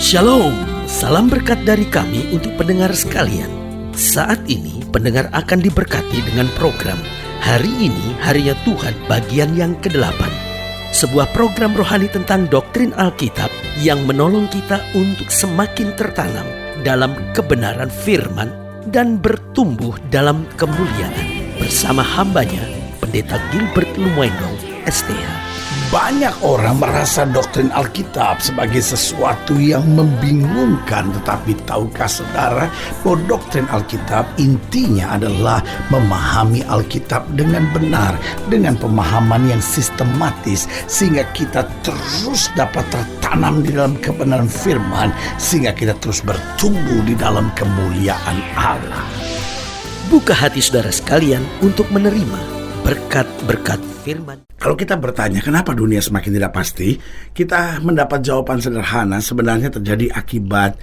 Shalom, salam berkat dari kami untuk pendengar sekalian. Saat ini pendengar akan diberkati dengan program Hari Ini Harinya Tuhan bagian yang ke-8. Sebuah program rohani tentang doktrin Alkitab yang menolong kita untuk semakin tertanam dalam kebenaran firman dan bertumbuh dalam kemuliaan. Bersama hambanya, Pendeta Gilbert Lumwendong, STH. Banyak orang merasa doktrin Alkitab sebagai sesuatu yang membingungkan. Tetapi tahukah saudara bahwa doktrin Alkitab intinya adalah memahami Alkitab dengan benar, dengan pemahaman yang sistematis, sehingga kita terus dapat tertanam di dalam kebenaran firman, sehingga kita terus bertumbuh di dalam kemuliaan Allah. Buka hati saudara sekalian untuk menerima berkat-berkat firman. Kalau kita bertanya kenapa dunia semakin tidak pasti, kita mendapat jawaban sederhana. Sebenarnya terjadi akibat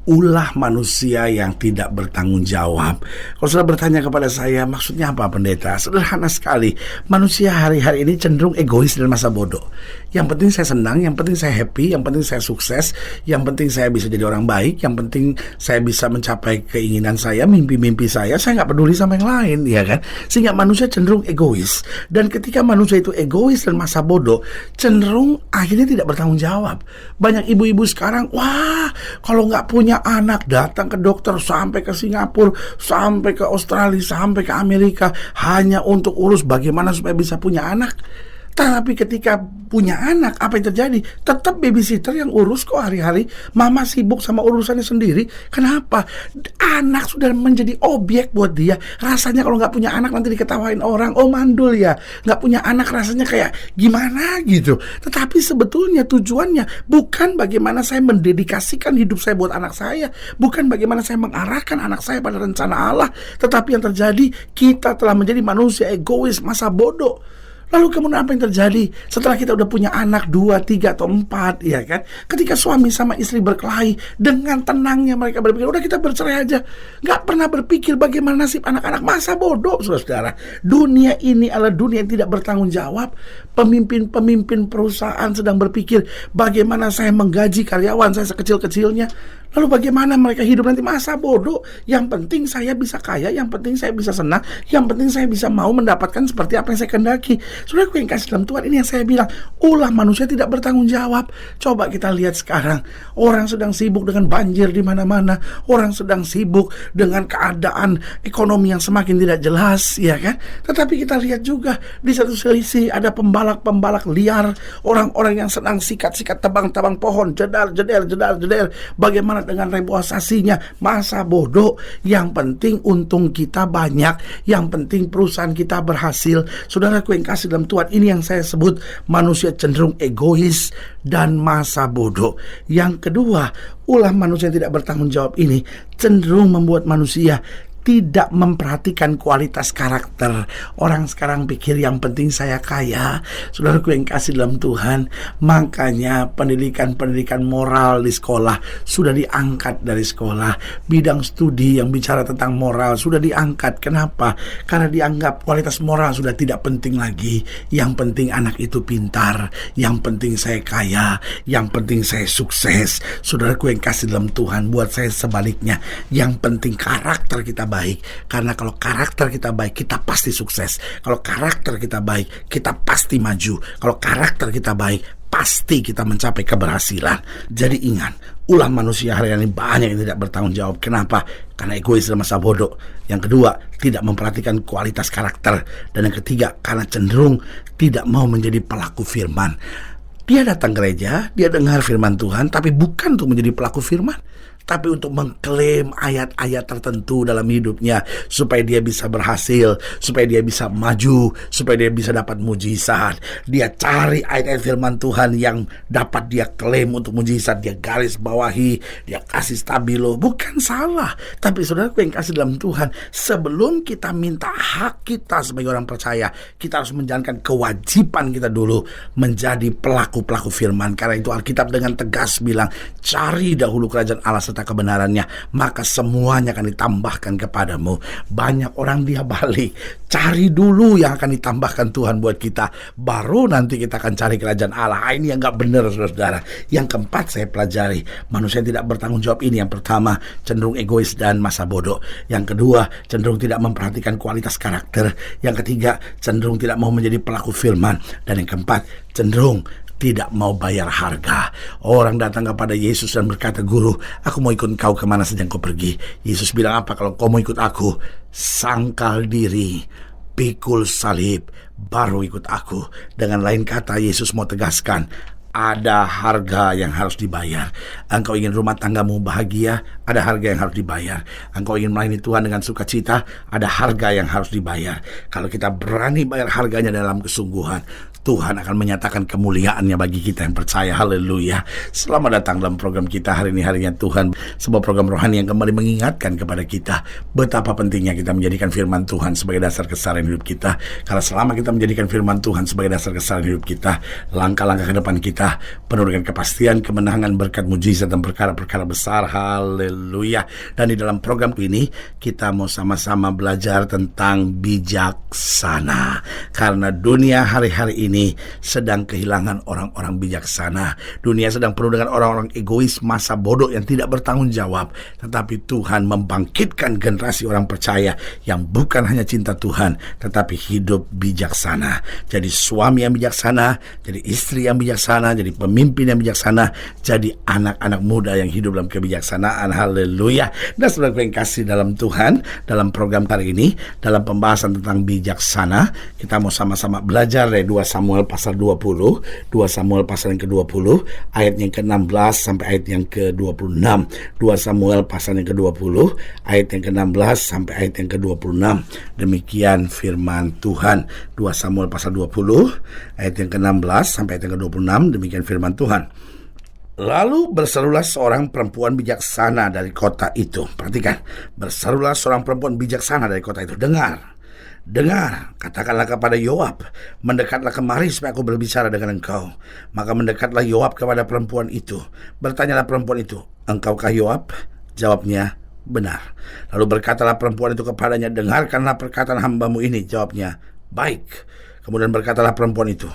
ulah manusia yang tidak bertanggung jawab. Kalau sudah bertanya kepada saya, maksudnya apa pendeta? Sederhana sekali. Manusia hari-hari ini cenderung egois dan masa bodoh. Yang penting saya senang, yang penting saya happy, yang penting saya sukses, yang penting saya bisa jadi orang baik, yang penting saya bisa mencapai keinginan saya, mimpi-mimpi saya nggak peduli sama yang lain, ya kan? Sehingga manusia cenderung egois. Dan ketika manusia itu egois dan masa bodoh, cenderung akhirnya tidak bertanggung jawab. Banyak ibu-ibu sekarang, wah, kalau nggak punya anak datang ke dokter sampai ke Singapura, sampai ke Australia, sampai ke Amerika hanya untuk urus bagaimana supaya bisa punya anak. Tapi ketika punya anak, apa yang terjadi? Tetap babysitter yang urus kok hari-hari. Mama sibuk sama urusannya sendiri. Kenapa? Anak sudah menjadi objek buat dia. Rasanya kalau nggak punya anak nanti diketawain orang, oh mandul ya, nggak punya anak rasanya kayak gimana gitu. Tetapi sebetulnya tujuannya bukan bagaimana saya mendedikasikan hidup saya buat anak saya, bukan bagaimana saya mengarahkan anak saya pada rencana Allah. Tetapi yang terjadi, kita telah menjadi manusia egois, masa bodoh. Lalu kemudian apa yang terjadi setelah kita udah punya anak 2, 3, atau 4, ya kan? Ketika suami sama istri berkelahi, dengan tenangnya mereka berpikir, udah kita bercerai aja. Gak pernah berpikir bagaimana nasib anak-anak. Masa bodoh, saudara-saudara. Dunia ini adalah dunia yang tidak bertanggung jawab. Pemimpin-pemimpin perusahaan sedang berpikir, bagaimana saya menggaji karyawan saya sekecil-kecilnya. Lalu bagaimana mereka hidup nanti? Masa bodoh. Yang penting saya bisa kaya, yang penting saya bisa senang, yang penting saya bisa mau mendapatkan seperti apa yang saya kehendaki. Saudaraku yang kasih dalam Tuhan, ini yang saya bilang, ulah manusia tidak bertanggung jawab. Coba kita lihat sekarang, orang sedang sibuk dengan banjir di mana-mana, orang sedang sibuk dengan keadaan ekonomi yang semakin tidak jelas, ya kan? Tetapi kita lihat juga di satu sisi ada pembalak-pembalak liar, orang-orang yang sedang sikat-sikat tebang-tebang pohon, jedar. Bagaimana dengan reboisasinya? Masa bodoh. Yang penting untung kita banyak, yang penting perusahaan kita berhasil. Saudaraku yang kasih dalam Tuhan, ini yang saya sebut manusia cenderung egois dan masa bodoh. Yang kedua, ulah manusia yang tidak bertanggung jawab ini cenderung membuat manusia tidak memperhatikan kualitas karakter. Orang sekarang pikir yang penting saya kaya. Saudaraku yang kasih dalam Tuhan, makanya pendidikan moral di sekolah sudah diangkat dari sekolah. Bidang studi yang bicara tentang moral sudah diangkat. Kenapa? Karena dianggap kualitas moral sudah tidak penting lagi. Yang penting anak itu pintar, yang penting saya kaya, yang penting saya sukses. Saudaraku yang kasih dalam Tuhan, buat saya sebaliknya. Yang penting karakter kita baik. Karena kalau karakter kita baik, kita pasti sukses. Kalau karakter kita baik, kita pasti maju. Kalau karakter kita baik, pasti kita mencapai keberhasilan. Jadi ingat, ulah manusia hari ini banyak yang tidak bertanggung jawab. Kenapa? Karena egois dan masa bodoh. Yang kedua, tidak memperhatikan kualitas karakter. Dan yang ketiga, karena cenderung tidak mau menjadi pelaku firman. Dia datang gereja, dia dengar firman Tuhan, tapi bukan untuk menjadi pelaku firman, tapi untuk mengklaim ayat-ayat tertentu dalam hidupnya supaya dia bisa berhasil, supaya dia bisa maju, supaya dia bisa dapat mujizat. Dia cari ayat-ayat firman Tuhan yang dapat dia klaim untuk mujizat, dia garis bawahi, dia kasih stabilo. Bukan salah, tapi saudaraku yang kasih dalam Tuhan, sebelum kita minta hak kita sebagai orang percaya, kita harus menjalankan kewajiban kita dulu menjadi pelaku-pelaku firman. Karena itu Alkitab dengan tegas bilang, cari dahulu kerajaan Allah serta kebenarannya, maka semuanya akan ditambahkan kepadamu. Banyak orang dia balik, cari dulu yang akan ditambahkan Tuhan buat kita, baru nanti kita akan cari kerajaan Allah. Ini yang gak benar, saudara. Yang keempat saya pelajari, manusia yang tidak bertanggung jawab ini. Yang pertama, cenderung egois dan masa bodoh. Yang kedua, cenderung tidak memperhatikan kualitas karakter. Yang ketiga, cenderung tidak mau menjadi pelaku firman. Dan yang keempat, cenderung tidak mau bayar harga. Orang datang kepada Yesus dan berkata, "Guru, aku mau ikut kau kemana saja kau pergi." Yesus bilang apa? "Kalau kau mau ikut aku, sangkal diri, pikul salib, baru ikut aku." Dengan lain kata, Yesus mau tegaskan, ada harga yang harus dibayar. Engkau ingin rumah tanggamu bahagia, ada harga yang harus dibayar. Engkau ingin melayani Tuhan dengan sukacita, ada harga yang harus dibayar. Kalau kita berani bayar harganya dalam kesungguhan, Tuhan akan menyatakan kemuliaannya bagi kita yang percaya. Haleluya. Selamat datang dalam program kita hari ini, Harinya Tuhan. Sebuah program rohani yang kembali mengingatkan kepada kita betapa pentingnya kita menjadikan firman Tuhan sebagai dasar keseharian hidup kita. Karena selama kita menjadikan firman Tuhan sebagai dasar keseharian hidup kita, langkah-langkah ke depan kita penuh dengan kepastian, kemenangan, berkat, mujizat, dan perkara-perkara besar. Haleluya. Dan di dalam program ini kita mau sama-sama belajar tentang bijaksana. Karena dunia hari-hari ini sedang kehilangan orang-orang bijaksana. Dunia sedang penuh dengan orang-orang egois, masa bodoh yang tidak bertanggung jawab. Tetapi Tuhan membangkitkan generasi orang percaya yang bukan hanya cinta Tuhan, tetapi hidup bijaksana. Jadi suami yang bijaksana, jadi istri yang bijaksana, jadi pemimpin yang bijaksana, jadi anak-anak muda yang hidup dalam kebijaksanaan. Haleluya. Dan saudara yang kasih dalam Tuhan, dalam program kali ini, dalam pembahasan tentang bijaksana, kita mau sama-sama belajar dari 2 Samuel pasal 20, 2 Samuel pasal yang ke-20, ayat yang ke-16 sampai ayat yang ke-26. 2 Samuel pasal yang ke-20, ayat yang ke-16 sampai ayat yang ke-26. Demikian firman Tuhan. 2 Samuel pasal 20, ayat yang ke-16 sampai ayat yang ke-26. Demikian firman Tuhan. Lalu berserulah seorang perempuan bijaksana dari kota itu. Perhatikan, berserulah seorang perempuan bijaksana dari kota itu. Dengar, katakanlah kepada Yoab, mendekatlah kemari supaya aku berbicara dengan engkau. Maka mendekatlah Yoab kepada perempuan itu. Bertanyalah perempuan itu, "Engkaukah Yoab?" Jawabnya, "Benar." Lalu berkatalah perempuan itu kepadanya, "Dengarkanlah perkataan hambamu ini." Jawabnya, "Baik." Kemudian berkatalah perempuan itu,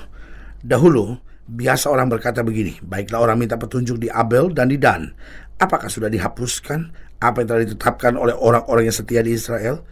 "Dahulu biasa orang berkata begini, baiklah orang minta petunjuk di Abel dan di Dan. Apakah sudah dihapuskan apa yang telah ditetapkan oleh orang-orang yang setia di Israel?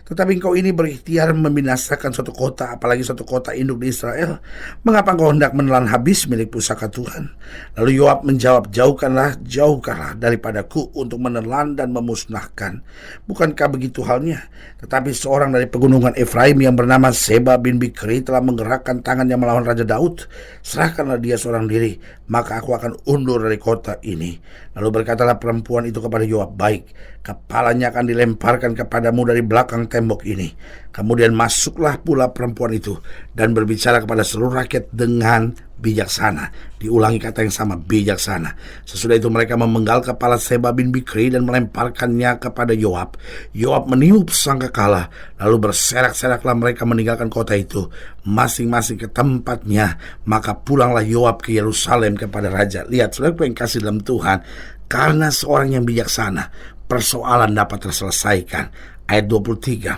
Tetapi engkau ini berikhtiar membinasakan suatu kota, apalagi suatu kota induk di Israel. Mengapa engkau hendak menelan habis milik pusaka Tuhan?" Lalu Yoab menjawab, jauhkanlah daripadaku untuk menelan dan memusnahkan. Bukankah begitu halnya? Tetapi seorang dari pegunungan Efraim yang bernama Seba bin Bikri telah menggerakkan tangannya melawan Raja Daud. Serahkanlah dia seorang diri, maka aku akan undur dari kota ini. Lalu berkatalah perempuan itu kepada Yoab, "Baik, kepalanya akan dilemparkan kepadamu dari belakang tembok ini." Kemudian masuklah pula perempuan itu dan berbicara kepada seluruh rakyat dengan bijaksana. Diulangi kata yang sama, bijaksana. Sesudah itu mereka memenggal kepala Seba bin Bikri dan melemparkannya kepada Yoab. Yoab meniup sangkakala, lalu berserak-seraklah mereka meninggalkan kota itu, masing-masing ke tempatnya. Maka pulanglah Yoab ke Yerusalem kepada raja. Lihat, saudara yang kasih dalam Tuhan, karena seorang yang bijaksana, persoalan dapat terselesaikan. Ayat 23,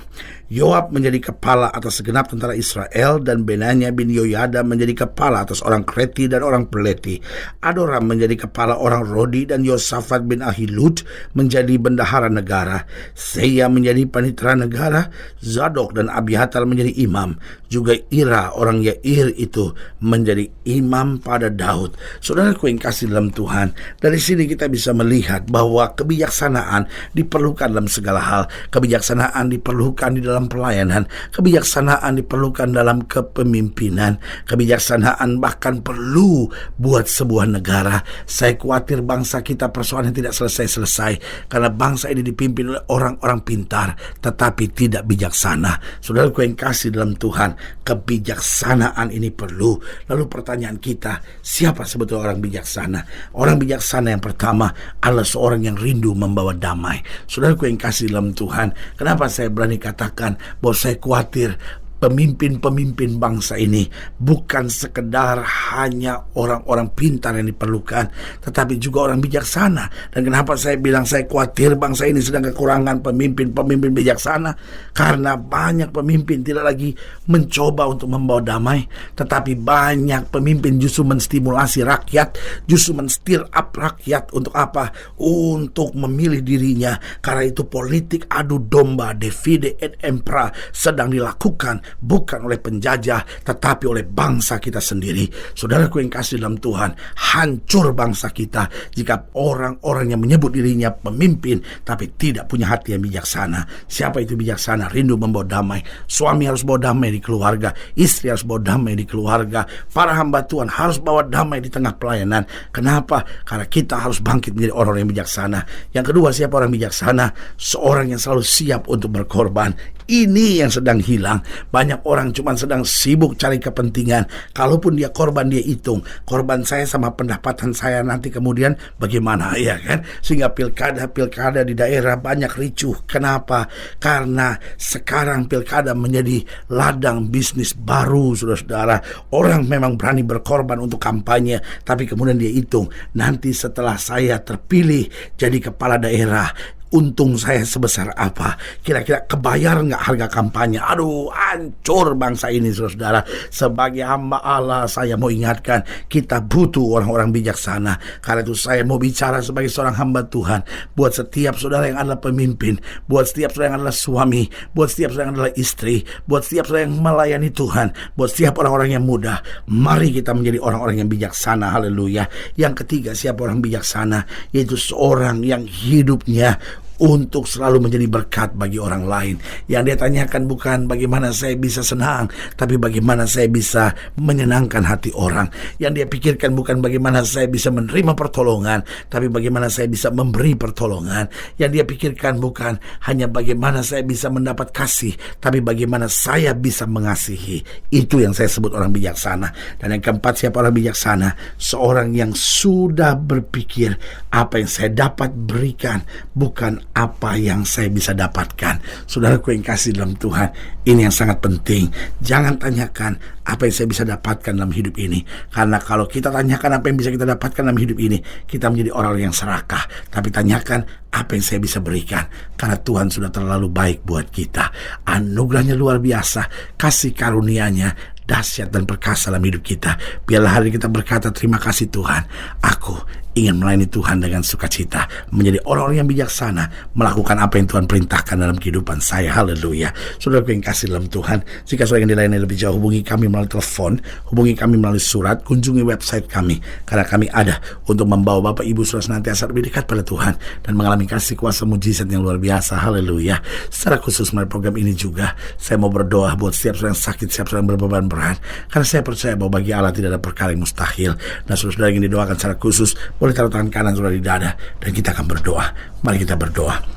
Yoab menjadi kepala atas segenap tentara Israel, dan Benaya bin Yoyada menjadi kepala atas orang Kreti dan orang Peleti. Adoram menjadi kepala orang Rodi, dan Yosafat bin Ahilud menjadi bendahara negara. Seya menjadi panitera negara. Zadok dan Abihatar menjadi imam. Juga Ira orang Yair itu menjadi imam pada Daud. Saudaraku yang kasih dalam Tuhan, dari sini kita bisa melihat bahwa kebijaksanaan diperlukan dalam segala hal. Kebijaksanaan diperlukan di dalam pelayanan, kebijaksanaan diperlukan dalam kepemimpinan, kebijaksanaan bahkan perlu buat sebuah negara. Saya khawatir bangsa kita persoalan tidak selesai-selesai karena bangsa ini dipimpin oleh orang-orang pintar tetapi tidak bijaksana. Saudaraku yang kasih dalam Tuhan, kebijaksanaan ini perlu. Lalu pertanyaan kita, siapa sebetulnya orang bijaksana? Orang bijaksana yang pertama adalah seorang yang rindu membawa damai. Saudaraku yang kasih dalam Tuhan, kenapa saya berani katakan bahwa saya khawatir pemimpin-pemimpin bangsa ini bukan sekedar hanya orang-orang pintar yang diperlukan, tetapi juga orang bijaksana. Dan kenapa saya bilang saya khawatir bangsa ini sedang kekurangan pemimpin-pemimpin bijaksana? Karena banyak pemimpin tidak lagi mencoba untuk membawa damai, tetapi banyak pemimpin justru menstimulasi rakyat, justru menstir up rakyat untuk apa? Untuk memilih dirinya. Karena itu politik adu domba, divide et impera, sedang dilakukan bukan oleh penjajah, tetapi oleh bangsa kita sendiri. Saudaraku yang kasih dalam Tuhan, hancur bangsa kita jika orang-orang yang menyebut dirinya pemimpin tapi tidak punya hati yang bijaksana. Siapa itu bijaksana? Rindu membawa damai. Suami harus bawa damai di keluarga, istri harus bawa damai di keluarga, para hamba Tuhan harus bawa damai di tengah pelayanan. Kenapa? Karena kita harus bangkit menjadi orang yang bijaksana. Yang kedua, siapa orang bijaksana? Seorang yang selalu siap untuk berkorban. Ini yang sedang hilang. Banyak orang cuma sedang sibuk cari kepentingan. Kalaupun dia korban, dia hitung korban saya sama pendapatan saya nanti kemudian bagaimana, ya kan? Sehingga pilkada di daerah banyak ricuh. Kenapa? Karena sekarang pilkada menjadi ladang bisnis baru, saudara-saudara. Orang memang berani berkorban untuk kampanye, tapi kemudian dia hitung, nanti setelah saya terpilih jadi kepala daerah, untung saya sebesar apa? Kira-kira kebayar nggak harga kampanye? Aduh, hancur bangsa ini, saudara-saudara. Sebagai hamba Allah, saya mau ingatkan, kita butuh orang-orang bijaksana. Karena itu saya mau bicara sebagai seorang hamba Tuhan. Buat setiap saudara yang adalah pemimpin, buat setiap saudara yang adalah suami, buat setiap saudara yang adalah istri, buat setiap saudara yang melayani Tuhan, buat setiap orang-orang yang muda, mari kita menjadi orang-orang yang bijaksana. Haleluya. Yang ketiga, siapa orang bijaksana? Yaitu seorang yang hidupnya untuk selalu menjadi berkat bagi orang lain. Yang dia tanyakan bukan bagaimana saya bisa senang, tapi bagaimana saya bisa menyenangkan hati orang. Yang dia pikirkan bukan bagaimana saya bisa menerima pertolongan, tapi bagaimana saya bisa memberi pertolongan. Yang dia pikirkan bukan hanya bagaimana saya bisa mendapat kasih, tapi bagaimana saya bisa mengasihi. Itu yang saya sebut orang bijaksana. Dan yang keempat, siapa orang bijaksana? Seorang yang sudah berpikir apa yang saya dapat berikan bukan apa yang saya bisa dapatkan. Saudaraku yang kasih dalam Tuhan, ini yang sangat penting. Jangan tanyakan apa yang saya bisa dapatkan dalam hidup ini, karena kalau kita tanyakan apa yang bisa kita dapatkan dalam hidup ini, kita menjadi orang yang serakah. Tapi tanyakan apa yang saya bisa berikan, karena Tuhan sudah terlalu baik buat kita. Anugerahnya luar biasa, kasih karunia-Nya dahsyat dan perkasa dalam hidup kita. Biarlah hari kita berkata, terima kasih Tuhan, aku ingin melayani Tuhan dengan sukacita, menjadi orang-orang yang bijaksana, melakukan apa yang Tuhan perintahkan dalam kehidupan saya. Haleluya. Saudara yang kasih dalam Tuhan, jika saudara ingin dilayani lebih jauh, hubungi kami melalui telepon, hubungi kami melalui surat, kunjungi website kami, karena kami ada untuk membawa Bapak Ibu saudara senantiasa lebih dekat pada Tuhan dan mengalami kasih kuasa mujizat yang luar biasa. Haleluya. Secara khusus melalui program ini juga, saya mau berdoa buat setiap saudara yang sakit, setiap saudara yang berbeban berat, karena saya percaya bahwa bagi Allah tidak ada perkara yang mustahil. Dan saudara ingin didoakan secara khusus, boleh taruh tangan kanan saudara di dada dan kita akan berdoa. Mari kita berdoa.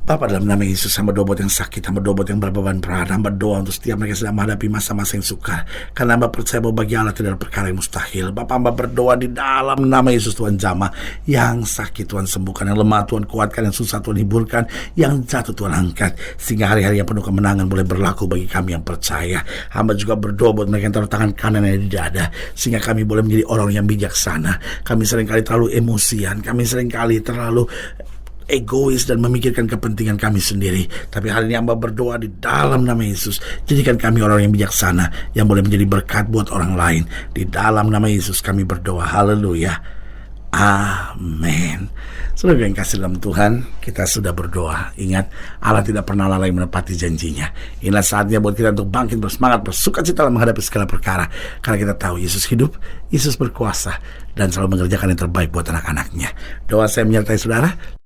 Bapa, dalam nama Yesus, hamba doa buat yang sakit, hamba doa buat yang berbeban berat, hamba doa untuk setiap mereka sedang menghadapi masa-masa yang sukar, karena hamba percaya bahwa bagi Allah tidak ada perkara yang mustahil. Bapak, hamba berdoa di dalam nama Yesus, Tuhan jamah yang sakit Tuhan sembuhkan, yang lemah Tuhan kuatkan, yang susah Tuhan hiburkan, yang jatuh Tuhan angkat, sehingga hari-hari yang penuh kemenangan boleh berlaku bagi kami yang percaya. Hamba juga berdoa buat mereka yang taruh tangan kanan di dada, sehingga kami boleh menjadi orang yang bijaksana. Kami seringkali terlalu emosian, kami seringkali terlalu egois dan memikirkan kepentingan kami sendiri. Tapi hari ini hamba berdoa di dalam nama Yesus, jadikan kami orang yang bijaksana, yang boleh menjadi berkat buat orang lain. Di dalam nama Yesus kami berdoa. Haleluya. Amin. Saudara yang kasih dalam Tuhan, kita sudah berdoa. Ingat, Allah tidak pernah lalai menepati janjinya. Inilah saatnya buat kita untuk bangkit bersemangat, bersukacita dalam menghadapi segala perkara, karena kita tahu Yesus hidup, Yesus berkuasa, dan selalu mengerjakan yang terbaik buat anak-anaknya. Doa saya menyertai saudara.